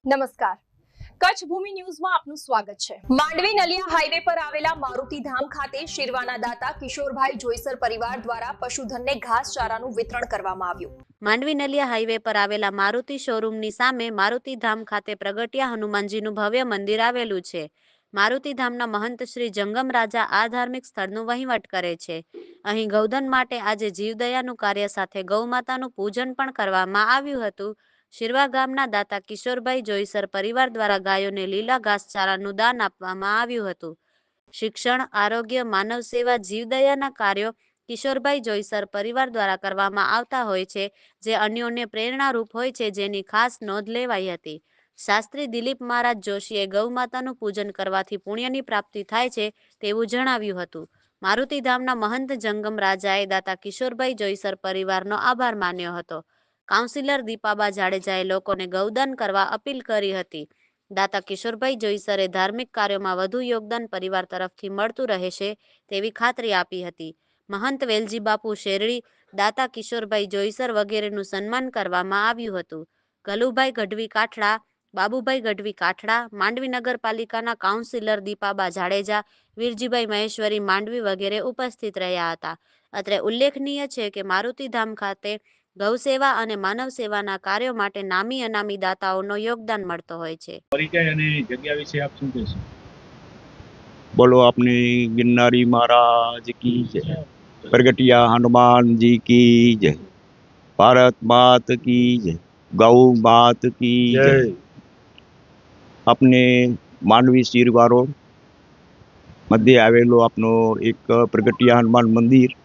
નમસ્કાર, કચ્છ ભૂમિ ન્યૂઝમાં આપનું સ્વાગત છે। માંડવી નલિયા હાઈવે પર આવેલા મારુતિ ધામ ખાતે શિરવાના દાતા કિશોરભાઈ જોઈસર પરિવાર દ્વારા પશુધનને ઘાસચારાનું વિતરણ કરવામાં આવ્યું। માંડવી નલિયા હાઈવે પર આવેલા મારુતિ શોરૂમની સામે મારુતિ ધામ ખાતે પ્રગટિયા હનુમાનજીનું ભવ્ય મંદિર આવેલું છે। મારુતિ ધામના મહંત શ્રી જંગમ રાજા આ ધાર્મિક સ્થળનું વહીવટ કરે છે। અહીં ગૌધન માટે આજે જીવદયાનું કાર્ય સાથે ગૌમાતાનું પૂજન પણ કરવામાં આવ્યું હતું। શિરવા ગામના દાતા કિશોરભાઈ જોઈસર પરિવાર દ્વારા ગાયોને લીલા ઘાસચારાનું દાન આપવામાં આવ્યું હતું। શિક્ષણ, આરોગ્ય, માનવ સેવા, જીવદયાના કાર્યો કિશોરભાઈ જોઈસર પરિવાર દ્વારા કરવામાં આવતા હોય છે, જે અન્યોને પ્રેરણારૂપ હોય છે, જેની ખાસ નોંધ લેવાઈ હતી। શાસ્ત્રી દિલીપ મહારાજ જોશીએ ગૌમાતાનું પૂજન કરવાથી પુણ્યની પ્રાપ્તિ થાય છે તેવું જણાવ્યું હતું। મારુતિ ધામના મહંત જંગમ રાજાએ દાતા કિશોરભાઈ જોઈસર પરિવારનો આભાર માન્યો હતો। કાઉન્સિલર દીપાબા જાડેજાએ લોકોને ગૌદાન કરવા અપીલ કરી હતી। દાતા કિશોરભાઈ જોઈસરે ધાર્મિક કાર્યોમાં વધુ યોગદાન પરિવાર તરફથી મળતું રહેશે તેવી ખાતરી આપી હતી। મહંત વેલજી બાપુ શેરડી, દાતા કિશોરભાઈ જોઈસર વગેરેનું સન્માન કરવામાં આવ્યું હતું। ગલુભાઈ ગઢવી કાઠડા, બાબુભાઈ ગઢવી કાઠડા, માંડવી નગરપાલિકાના કાઉન્સિલર દીપાબા જાડેજા, વીરજીભાઈ મહેશ્વરી માંડવી વગેરે ઉપસ્થિત રહ્યા હતા। અત્રે ઉલ્લેખનીય છે કે મારુતિ ધામ ખાતે ગૌસેવા અને માનવ સેવાના કાર્યો માટે નામી અનામી દાતાઓનો યોગદાન મળતો હોય છે। પરિચય અને જગ્યા વિશે આપ શું કહેશો? बोलो अपनी गिरनारी महाराज की जय, प्रगटिया हनुमान जी की जय, भारत मात की जय, गौ मात की जय। अपने मानवी सिरवारो मध्य आवेलो अपनो एक प्रगटिया हनुमान मंदिर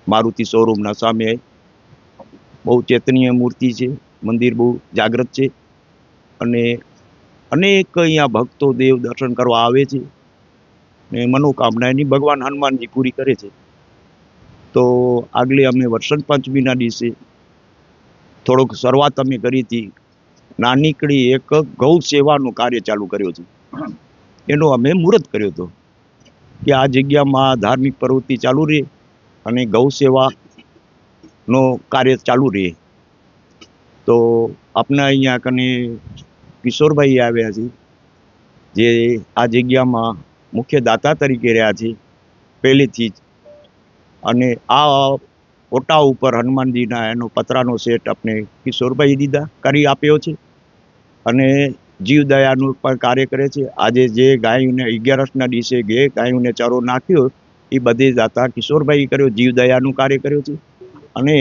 मारुति शोरूम ना सामे बहु चेतनीय मूर्ति है। मंदिर बहु जागृत है અને અનેક અહીંયા ભક્તો દેવ દર્શન કરવા આવે છે ને મનોકામના એની ભગવાન હનુમાનજી પૂરી કરે છે। તો આગલે અમે વસંત પંચમીના દિવસે થોડોક શરૂઆત અમે કરી હતી। નાનીકડી એક ગૌ સેવાનું કાર્ય ચાલુ કર્યો છે, એનો અમે મુહૂર્ત કર્યો હતો કે આ જગ્યામાં ધાર્મિક પ્રવૃત્તિ ચાલુ રહે અને ગૌ સેવાનો કાર્ય ચાલુ રહે। તો આપણે અહીંયા કને કિશોરભાઈ આવ્યા છે, જે આ જગ્યામાં મુખ્ય દાતા તરીકે રહ્યા છે પહેલેથી જ। અને આ ફોટા ઉપર હનુમાનજીના એનો પતરાનો સેટ આપણે કિશોરભાઈ દીધા કરી આપ્યો છે અને જીવદયાનું પણ કાર્ય કરે છે। આજે જે ગાયોને 11ના દિવસે જે ગાયોને ચારો નાખ્યો એ બધે દાતા કિશોરભાઈ કર્યો, જીવદયાનું કાર્ય કર્યો છે। અને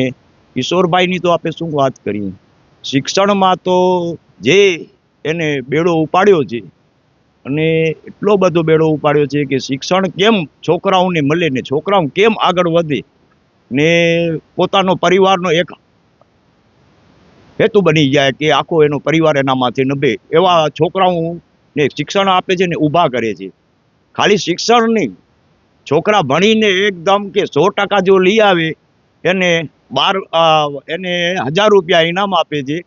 કિશોરભાઈની તો આપણે શું વાત કરીએ, શિક્ષણમાં તો જે એને બેડો ઉપાડ્યો છે અને એટલો બધો બેડો ઉપાડ્યો છે કે શિક્ષણ કેમ છોકરાઓને મળે ને છોકરાઓ કેમ આગળ વધે ને પોતાનો પરિવારનો એક હેતુ બની જાય કે આખો એનો પરિવાર એના માથે નભે, એવા છોકરાઓને શિક્ષણ આપે છે ને ઊભા કરે છે। ખાલી શિક્ષણ નહીં, છોકરા ભણીને એકદમ કે 100% જો લઈ આવે એને 1000 રૂપિયા ઇનામ આપે છે।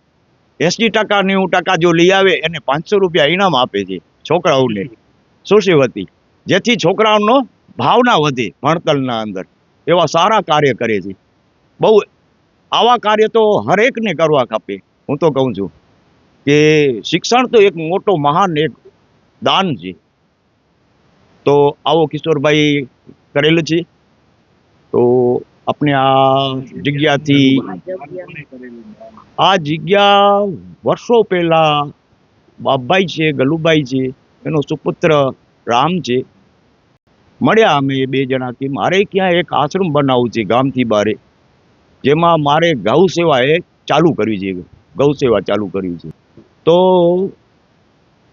80% 90% જો લઈ આવે એને 500 રૂપિયા ઇનામ આપે છે છોકરાઓને શિષ્યવૃત્તિ, જેથી છોકરાઓનો ભાવના વધે ભણતરના અંદર। એવા સારા કાર્ય કરે છે। બહુ આવા કાર્ય તો હરેકને કરવા ખપે। હું તો કહું છું કે શિક્ષણ તો એક મોટો મહાન એક દાન છે। તો આવો કિશોરભાઈ કરેલું છે। તો આપણે આ જગ્યાથી આ જગ્યા વર્ષો પહેલા બાપભાઈ છે, ગલુભાઈ છે, એનો સુપુત્ર રામ છે, મળ્યા અમે 2 જણા કે મારે ક્યાં એક આશ્રમ બનાવવું છે ગામથી બારે, જેમાં મારે ગૌ સેવા એ ચાલુ કરવી છે, ગૌ સેવા ચાલુ કરવી છે। તો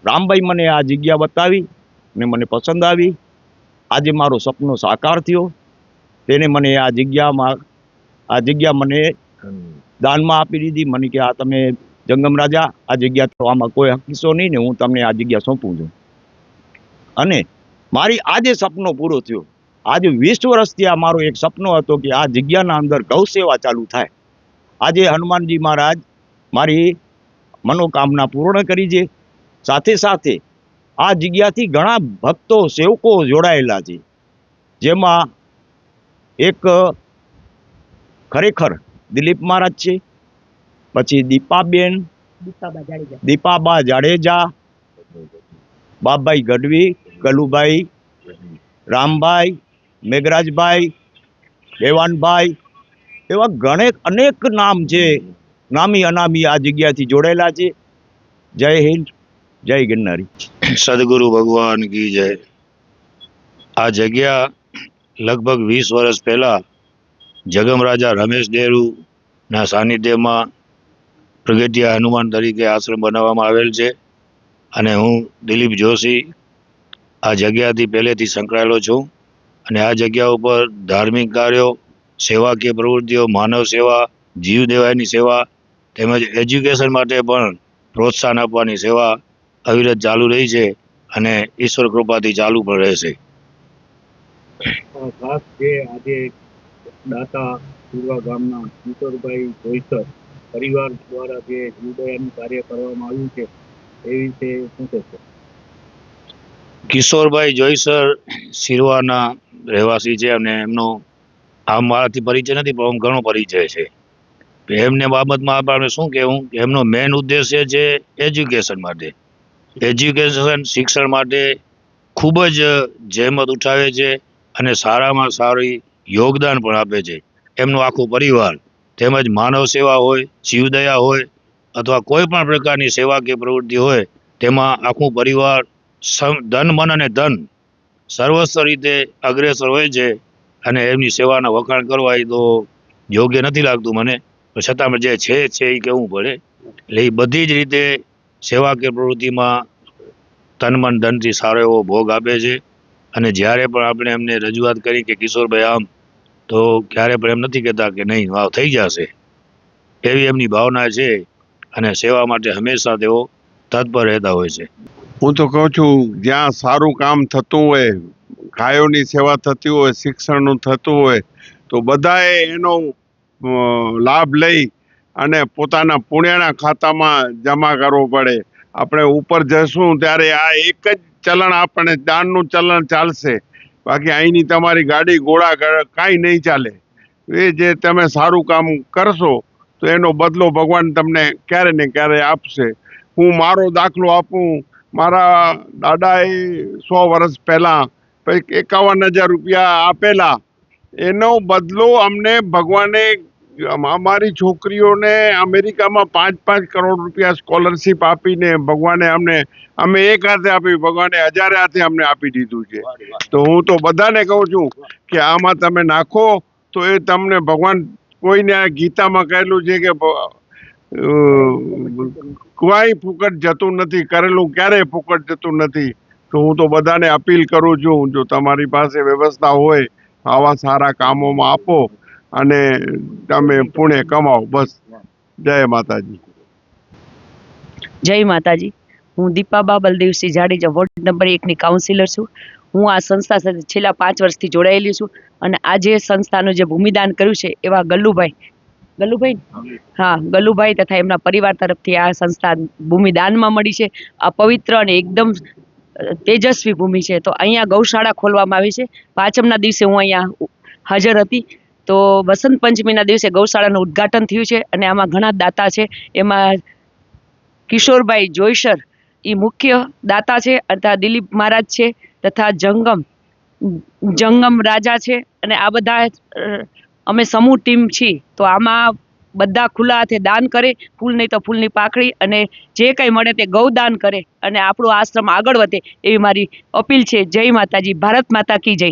રામભાઈ મને આ જગ્યા બતાવી ને મને પસંદ આવી। આજે મારો સપનો સાકાર થયો। તેને મને આ જગ્યા મને દાનમાં આપી દીધી। મને કે આ તમે જંગમ રાજા આ જગ્યા તો આમાં કોઈ હકીસો નહીં ને હું તમને આ જગ્યા સોંપું છું। અને મારી આજે સપનો પૂરો થયો। આજે 20 વર્ષથી આ મારો એક સપનો હતો કે આ જગ્યાના અંદર ગૌ સેવા ચાલુ થાય। આજે હનુમાનજી મહારાજ મારી મનોકામના પૂર્ણ કરી છે। સાથે સાથે આ જગ્યાથી ઘણા ભક્તો સેવકો જોડાયેલા છે, જેમાં એક ખરેખર દિલીપ મહારાજ છે, પછી દીપાબેન દીપાબા જાડેજા, બાપભાઈ ગઢવી, કલુભાઈ, રામભાઈ, મેઘરાજભાઈ, દેવાનભાઈ, એવા અનેક નામ છે, નામી અનામી આ જગ્યાથી જોડાયેલા છે. જય હિન્દ, જય ગિરનારી. સદગુરુ ભગવાન કી જય. આ જગ્યા લગભગ 20 વર્ષ પહેલા જગમ રાજા રમેશ ડેરુના સાનિધ્યમાં પ્રગટિયા હનુમાન તરીકે આશ્રમ બનાવવામાં આવેલ છે અને હું દિલીપ જોશી આ જગ્યાથી પહેલેથી સંકળાયેલો છું અને આ જગ્યા ઉપર ધાર્મિક કાર્યો, સેવાકીય પ્રવૃત્તિઓ, માનવ સેવા, જીવ દેવાયની સેવા તેમજ એજ્યુકેશન માટે પણ પ્રોત્સાહન આપવાની સેવા અવિરત ચાલુ રહી છે અને ઈશ્વર કૃપાથી ચાલુ પણ રહેશે. ખાસ જે આજે દાતા પૂર્વા ગામના કિશોરભાઈ જોઈસર પરિવાર દ્વારા જે જીવદયાનું કાર્ય કરવામાં આવ્યું છે એ વિશે શું કહેશો? કિશોરભાઈ જોઈસર શિરવાના રહેવાસી છે અને એમનો આમ મારાથી પરિચય નથી પણ ઘણો પરિચય છે. એમને બાબતમાં આપણે શું કહેવું કે એમનો મેઇન ઉદ્દેશ્ય છે એજ્યુકેશન માટે, શિક્ષણ માટે ખૂબ જ જહેમત ઉઠાવે છે અને સારામાં સારી યોગદાન પણ આપે છે. એમનો આખો પરિવાર તેમજ માનવ સેવા હોય, જીવદયા હોય અથવા કોઈ પણ પ્રકારની સેવાકીય પ્રવૃત્તિ હોય તેમાં આખું પરિવાર ધન, મન અને ધન સર્વસ્વ રીતે અગ્રેસર હોય છે અને એમની સેવાના વખાણ કરવા એ તો યોગ્ય નથી લાગતું મને, તો છતાં જે છે એ કહેવું પડે. એટલે એ બધી જ રીતે સેવાકીય પ્રવૃત્તિમાં તન મન ધનથી સારો એવો ભોગ આપે છે અને જ્યારે પણ આપણે એમને રજૂઆત કરી કે કિશોરભાઈ આમ, તો ક્યારે પણ એમ નથી કહેતા કે નહીં વાવ થઈ જશે, એવી એમની ભાવના છે અને સેવા માટે હંમેશા તેઓ તત્પર રહેતા હોય છે. હું તો કહું છું જ્યાં સારું કામ થતું હોય, ગાયોની સેવા થતી હોય, શિક્ષણનું થતું હોય તો બધાએ એનો લાભ લઈ અને પોતાના પુણ્યના ખાતામાં જમા કરવો પડે. આપણે ઉપર જશું ત્યારે આ એક જ ચલણ, આપણે દાનનું ચલણ ચાલશે, બાકી અહીંની તમારી ગાડી ઘોડા કાંઈ નહીં ચાલે. એ જે તમે સારું કામ કરશો તો એનો બદલો ભગવાન તમને ક્યારે ને ક્યારે આપશે. હું મારો દાખલો આપું, મારા દાદાએ 100 વર્ષ પહેલાં 51,000 રૂપિયા આપેલા, એનો બદલો અમને ભગવાને અમારી છોકરીઓને અમેરિકામાં 5-5 કરોડ રૂપિયા સ્કોલરશીપ આપીને ભગવાને અમે એક હાથે આપી, ભગવાને 1000 હાથે અમને આપી દીધું છે. તો હું તો બધાને કહું છું કે આમાં તમે નાખો તો એ તમને ભગવાન, કોઈને ગીતામાં કહેલું છે કે કોઈ ફૂકટ જતું નથી, કરેલું ક્યારેય ફૂકટ જતું નથી. તો હું તો બધાને અપીલ કરું છું, જો તમારી પાસે વ્યવસ્થા હોય આવા સારા કામોમાં આપો અને તમે પુણ્ય કમાઓ. બસ. જય માતાજી. જય માતાજી. હું દીપાબા બલદેવસિંહ જાડેજા, વોર્ડ નંબર 1 ની કાઉન્સિલર છું. હું આ સંસ્થા સાથે છેલ્લા 5 વર્ષથી જોડાયેલી છું અને આજે સંસ્થાનું જે ભૂમિદાન કર્યું છે એવા ગલ્લુભાઈ તથા એમના પરિવાર તરફથી આ સંસ્થા ભૂમિદાનમાં મળી છે. આ પવિત્ર અને એકદમ તેજસ્વી ભૂમિ છે. તો અહીંયા ગૌશાળા ખોલવામાં આવી છે. પાંચમના દિવસે હું અહીંયા હાજર હતી. તો વસંત પંચમીના દિવસે ગૌશાળાનું ઉદ્ઘાટન થયું છે અને આમાં ઘણા દાતા છે. એમાં કિશોરભાઈ જોઈસર એ મુખ્ય દાતા છે, તથા દિલીપ મહારાજ છે, તથા જંગમ રાજા છે અને આ બધા અમે સમૂહ ટીમ છીએ. તો આમાં બધા ખુલ્લા હાથે દાન કરે, ફૂલ નહીં તો ફૂલની પાકડી, અને જે કંઈ મળે તે ગૌદાન કરે અને આપણો આશ્રમ આગળ વધે એવી મારી અપીલ છે. જય માતાજી. ભારત માતા કી જય.